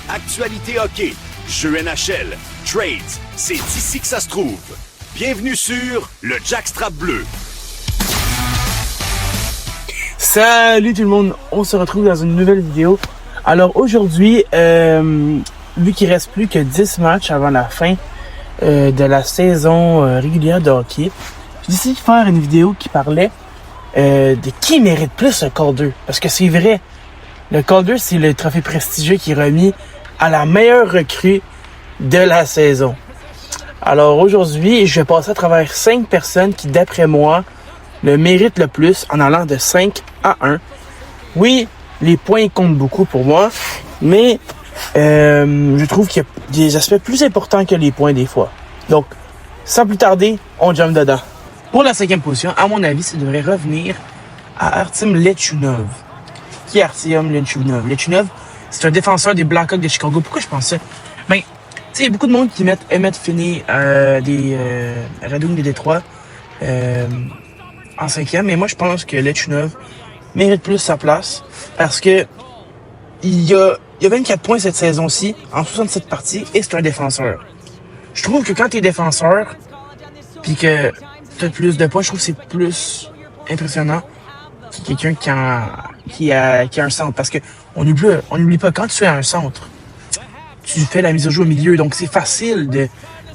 Actualité hockey, jeux NHL, trades, c'est ici que ça se trouve. Bienvenue sur le Jackstrap Bleu. Salut tout le monde, on se retrouve dans une nouvelle vidéo. Alors aujourd'hui, vu qu'il reste plus que 10 matchs avant la fin de la saison régulière de hockey, j'ai décidé de faire une vidéo qui parlait de qui mérite plus le Calder. Parce que c'est vrai, le Calder, c'est le trophée prestigieux qui est remis à la meilleure recrue de la saison. Alors aujourd'hui, je vais passer à travers 5 personnes qui, d'après moi, le méritent le plus en allant de 5 à 1. Oui, les points comptent beaucoup pour moi, mais je trouve qu'il y a des aspects plus importants que les points des fois. Donc, sans plus tarder, on jump dedans. Pour la 5e position, à mon avis, ça devrait revenir à Artem Lechunov. Qui est Artem Lechunov? Lechunov, c'est un défenseur des Blackhawks de Chicago. Pourquoi je pense ça? Ben, tu sais, il y a beaucoup de monde qui mettent Emmett Finney des Red Wings de Détroit en 5e, mais moi je pense que Lechunov mérite plus sa place parce que il y a 24 points cette saison-ci en 67 parties et c'est un défenseur. Je trouve que quand t'es défenseur puis que t'as plus de points, je trouve que c'est plus impressionnant que quelqu'un qui a un centre, parce que on n'oublie pas, quand tu es à un centre, tu fais la mise au jeu au milieu, donc c'est facile de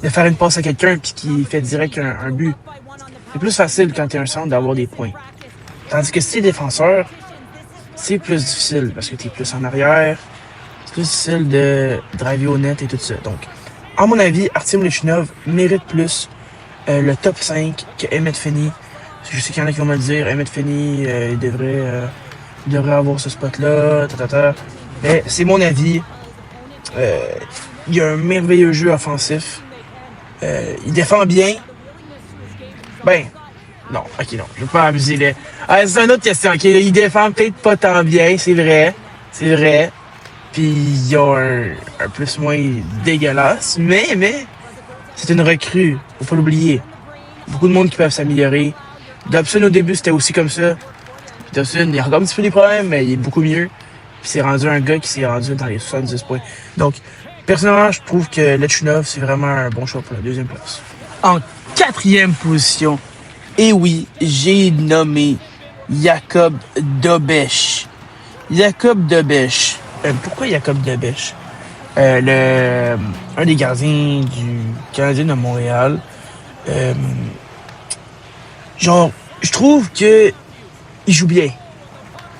faire une passe à quelqu'un puis qui fait direct un but. C'est plus facile quand tu es un centre d'avoir des points. Tandis que si tu es défenseur, c'est plus difficile parce que tu es plus en arrière, c'est plus difficile de driver au net et tout ça. Donc, à mon avis, Artem Lechunov mérite plus le top 5 que Emmett Finney. Je sais qu'il y en a qui vont me le dire, Emmett Finney, il devrait avoir ce spot-là, mais c'est mon avis. Il y a un merveilleux jeu offensif. Il défend bien. Ben, non, ok, non, je veux pas abuser. C'est une autre question, ok? Il défend peut-être pas tant bien, c'est vrai. Puis il y a un plus-moins dégueulasse, mais c'est une recrue, faut pas l'oublier. Beaucoup de monde qui peuvent s'améliorer. Dobson au début c'était aussi comme ça. Puis Dobson, il a encore un petit peu des problèmes, mais il est beaucoup mieux. Puis c'est rendu un gars qui s'est rendu dans les 70 points. Donc, personnellement, je trouve que Lechunov, c'est vraiment un bon choix pour la 2e place. En 4e position, et oui, j'ai nommé Jakub Dobeš. Jakub Dobeš. Pourquoi Jakub Dobeš? Un des gardiens du Canadien de Montréal. Je trouve que il joue bien.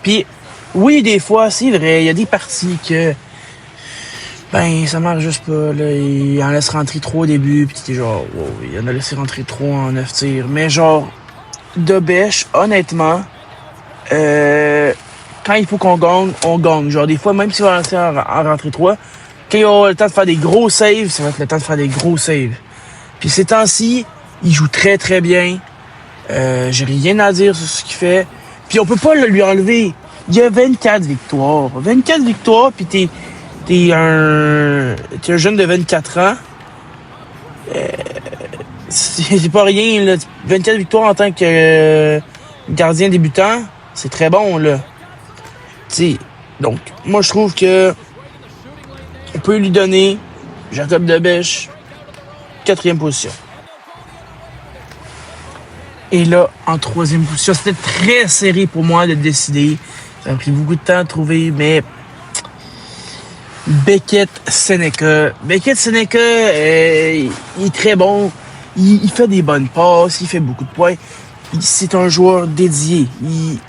Puis, oui, des fois, c'est vrai, il y a des parties que ça marche juste pas, là. Il en laisse rentrer 3 au début, pis t'es genre, wow, il en a laissé rentrer 3 en 9 tirs. Mais genre, Dobeš, honnêtement, quand il faut qu'on gagne, on gagne. Genre, des fois, même si on va laisser en rentrer 3, quand il aura le temps de faire des gros saves, ça va être le temps de faire des gros saves. Puis ces temps-ci, il joue très très bien. J'ai rien à dire sur ce qu'il fait. Puis on peut pas lui enlever. Il y a 24 victoires. 24 victoires, puis t'es un jeune de 24 ans. C'est pas rien, là. 24 victoires en tant que gardien débutant, c'est très bon, là. T'sais, donc, moi, je trouve que on peut lui donner Jakub Dobeš, 4e position. Et là, en 3e position, c'était très serré pour moi de décider. Ça a pris beaucoup de temps à trouver, mais Beckett Sennecka. Beckett Sennecka, il est très bon. Il fait des bonnes passes, il fait beaucoup de points. C'est un joueur dédié. Il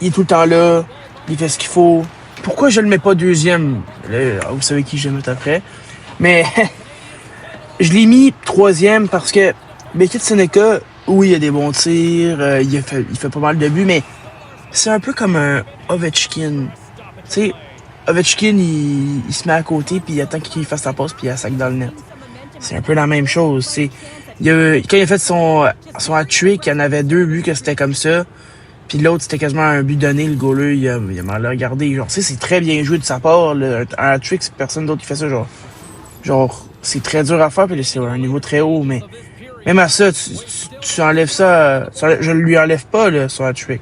est tout le temps là. Il fait ce qu'il faut. Pourquoi je le mets pas 2e? Là, vous savez qui je vais mettre après. Mais je l'ai mis 3e parce que Beckett Sennecka, oui, il a des bons tirs. Il fait pas mal de buts, mais c'est un peu comme un Ovechkin. Tu sais, Ovechkin, il se met à côté, puis il attend qu'il fasse sa passe, puis il a sac dans le net. C'est un peu la même chose. Quand il a fait son hat-trick, il y en avait 2 buts que c'était comme ça. Puis l'autre, c'était quasiment un but donné. Le goaler, il a mal regardé. Genre, tu sais, c'est très bien joué de sa part. Un hat-trick, c'est personne d'autre qui fait ça. Genre, c'est très dur à faire, puis c'est un niveau très haut. Mais même à ça, tu enlèves ça. Je lui enlève pas, là, son hat-trick.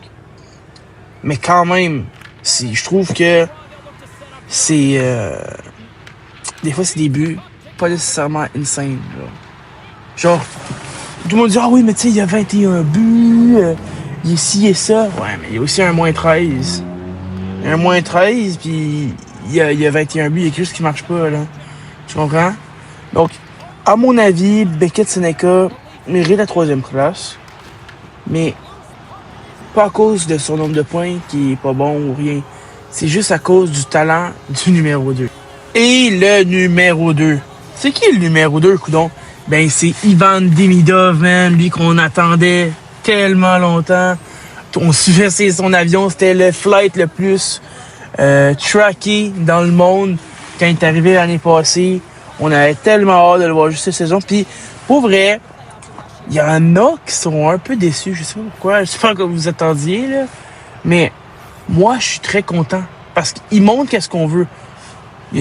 Mais quand même, je trouve que c'est des fois, c'est des buts pas nécessairement insane. Genre, tout le monde dit « Ah oui, mais tu sais, il y a 21 buts, il y a ci et ça. » Ouais, mais il y a aussi un moins 13. Il y a un moins 13, puis il y a 21 buts, il y a quelque chose qui marche pas, là. Tu comprends? Donc, à mon avis, Beckett Seneca mérite la 3e place, mais pas à cause de son nombre de points qui est pas bon ou rien. C'est juste à cause du talent du numéro 2. Et le numéro 2. C'est qui le numéro 2, coudon? Ben, c'est Ivan Demidov, man. Lui qu'on attendait tellement longtemps. On suivait son avion. C'était le flight le plus tracké dans le monde quand il est arrivé l'année passée. On avait tellement hâte de le voir juste cette saison. Puis, pour vrai, il y en a qui sont un peu déçus. Je sais pas pourquoi. Je sais pas quoi vous attendiez, là. Mais moi, je suis très content. Parce qu'il montre qu'est-ce qu'on veut.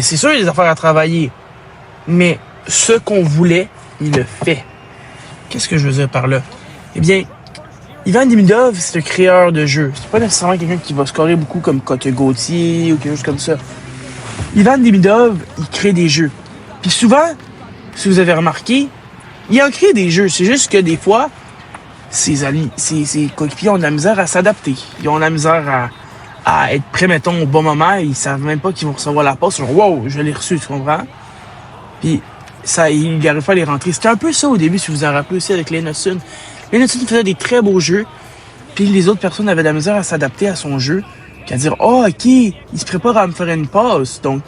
C'est sûr, il y a des affaires à travailler. Mais ce qu'on voulait, il le fait. Qu'est-ce que je veux dire par là? Eh bien, Ivan Demidov, c'est un créateur de jeu. C'est pas nécessairement quelqu'un qui va scorer beaucoup comme Cote Gauthier ou quelque chose comme ça. Ivan Demidov, il crée des jeux. Puis souvent, si vous avez remarqué, il en crée des jeux. C'est juste que des fois, ses coéquipiers ont de la misère à s'adapter. Ils ont de la misère à être prêts, mettons, au bon moment. Ils savent même pas qu'ils vont recevoir la passe. Genre, wow, je l'ai reçu, tu comprends? Puis, ça, il n'arrive pas à les rentrer. C'était un peu ça au début, si vous vous en rappelez aussi avec Lane Hutson. Lane Hutson faisait des très beaux jeux. Puis les autres personnes avaient de la misère à s'adapter à son jeu. Qu'à dire, ok, il se prépare à me faire une passe. Donc,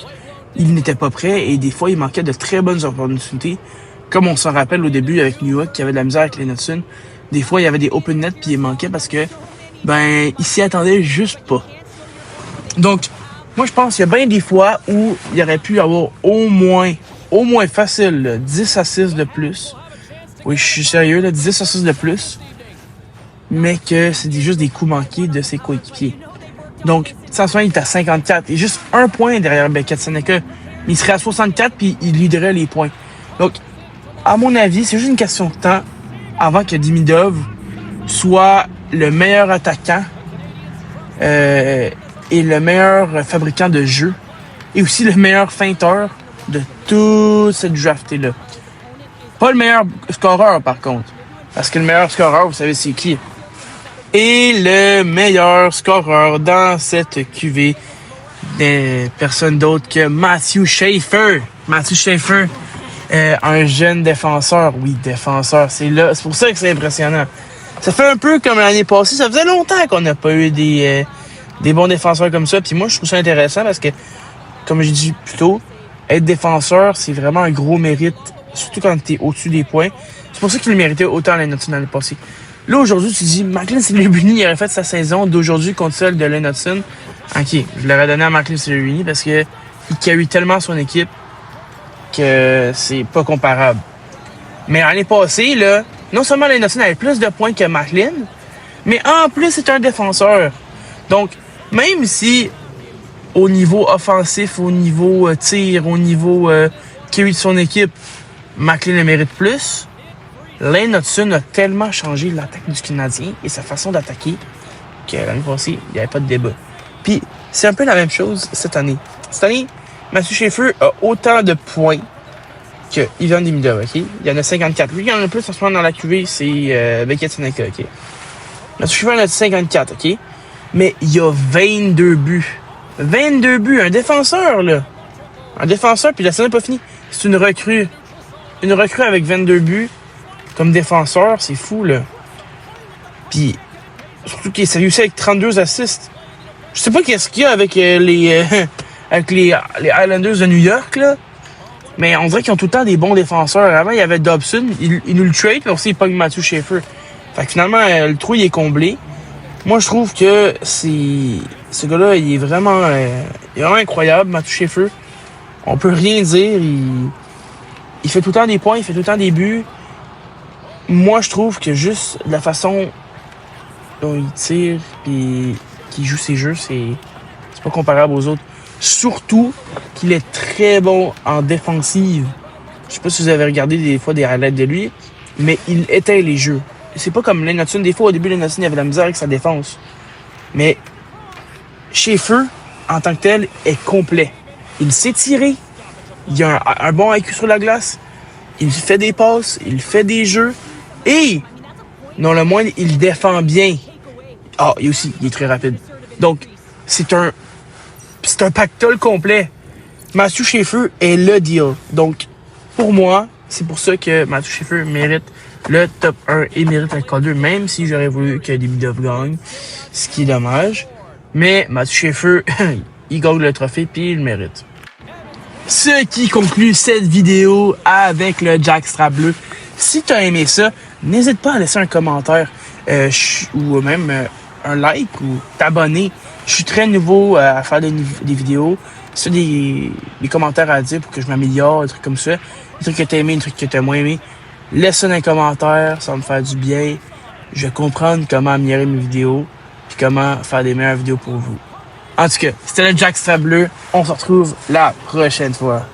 il n'était pas prêt et des fois, il manquait de très bonnes opportunités. Comme on s'en rappelle au début avec New York, qui avait de la misère avec Lane Hutson. Des fois, il y avait des open net puis il manquait parce que, ben, il s'y attendait juste pas. Donc, moi, je pense qu'il y a bien des fois où il aurait pu avoir au moins facile, là, 10 assists de plus. Oui, je suis sérieux, là, 10 assists de plus. Mais que c'est juste des coups manqués de ses coéquipiers. Donc, Samson, il est à 54. Il est juste un point derrière Beckett Seneca. Il serait à 64 puis il leaderait les points. Donc, à mon avis, c'est juste une question de temps avant que Demidov soit le meilleur attaquant et le meilleur fabricant de jeux et aussi le meilleur feinteur de toute cette draftée-là. Pas le meilleur scoreur, par contre. Parce que le meilleur scoreur, vous savez c'est qui? Et le meilleur scoreur dans cette QV n'est personne d'autre que Matthew Schaefer. Matthew Schaefer, un jeune défenseur. Oui, défenseur, c'est là. C'est pour ça que c'est impressionnant. Ça fait un peu comme l'année passée. Ça faisait longtemps qu'on n'a pas eu des bons défenseurs comme ça. Puis moi, je trouve ça intéressant parce que, comme j'ai dit plus tôt, être défenseur, c'est vraiment un gros mérite. Surtout quand t'es au-dessus des points. C'est pour ça qu'il le méritait autant l'année l'année passée. Là, aujourd'hui, tu te dis, Macklin Celebrini, il aurait fait sa saison d'aujourd'hui contre celle de Lane Hutson. Ok, je l'aurais donné à Macklin Celebrini parce que il carry tellement son équipe que c'est pas comparable. Mais l'année passée, là, non seulement Lane Hutson avait plus de points que Macklin, mais en plus, c'est un défenseur. Donc, même si au niveau offensif, au niveau tir, au niveau carry de son équipe, Macklin le mérite plus, Lane Hutson a tellement changé l'attaque du Canadien et sa façon d'attaquer que l'année passée, il n'y avait pas de débat. Puis, c'est un peu la même chose cette année. Cette année, Matthew Schaefer a autant de points que Ivan Demidov, OK? Il y en a 54. Lui, il y en a plus en ce moment dans la QV, c'est Beckett Seneca, OK? Matthew Schaefer en a 54, OK? Mais il y a 22 buts. 22 buts, un défenseur, là. Un défenseur, puis la saison n'est pas finie. C'est une recrue. Une recrue avec 22 buts. Comme défenseur, c'est fou, là. Puis, surtout qu'il est réussi avec 32 assists. Je sais pas qu'est-ce qu'il y a avec avec les Islanders de New York, là. Mais on dirait qu'ils ont tout le temps des bons défenseurs. Avant, il y avait Dobson. Il nous le trade, puis aussi, il pogne Matthew Schaefer. Fait que finalement, le trou, il est comblé. Moi, je trouve que ce gars-là, il est vraiment incroyable, Matthew Schaefer. On peut rien dire. Il fait tout le temps des points, il fait tout le temps des buts. Moi, je trouve que juste la façon dont il tire et qu'il joue ses jeux, c'est pas comparable aux autres. Surtout qu'il est très bon en défensive. Je sais pas si vous avez regardé des fois des highlights de lui, mais il éteint les jeux. C'est pas comme Lane Hutson. Des fois, au début, Lane Hutson, il avait de la misère avec sa défense. Mais Schaefer, en tant que tel, est complet. Il sait tirer. Il a un bon IQ sur la glace. Il fait des passes, il fait des jeux. Et, non le moins, il défend bien. Ah, et aussi, il est très rapide. Donc, c'est un pactole complet. Matthew Shaffer est le deal. Donc, pour moi, c'est pour ça que Matthew Shaffer mérite le top 1 et mérite un call 2, même si j'aurais voulu que Davidoff gagne, ce qui est dommage. Mais Matthew Shaffer, il gagne le trophée puis il le mérite. Ce qui conclut cette vidéo avec le Jackstrap bleu. Si tu as aimé ça, n'hésite pas à laisser un commentaire ou même un like ou t'abonner. Je suis très nouveau à faire des vidéos. Si tu as des commentaires à dire pour que je m'améliore, des trucs comme ça, des trucs que tu as aimé, des trucs que tu as moins aimé, laisse ça dans les commentaires, ça va me faire du bien. Je vais comprendre comment améliorer mes vidéos puis comment faire des meilleures vidéos pour vous. En tout cas, c'était le Jackstrap bleu. On se retrouve la prochaine fois.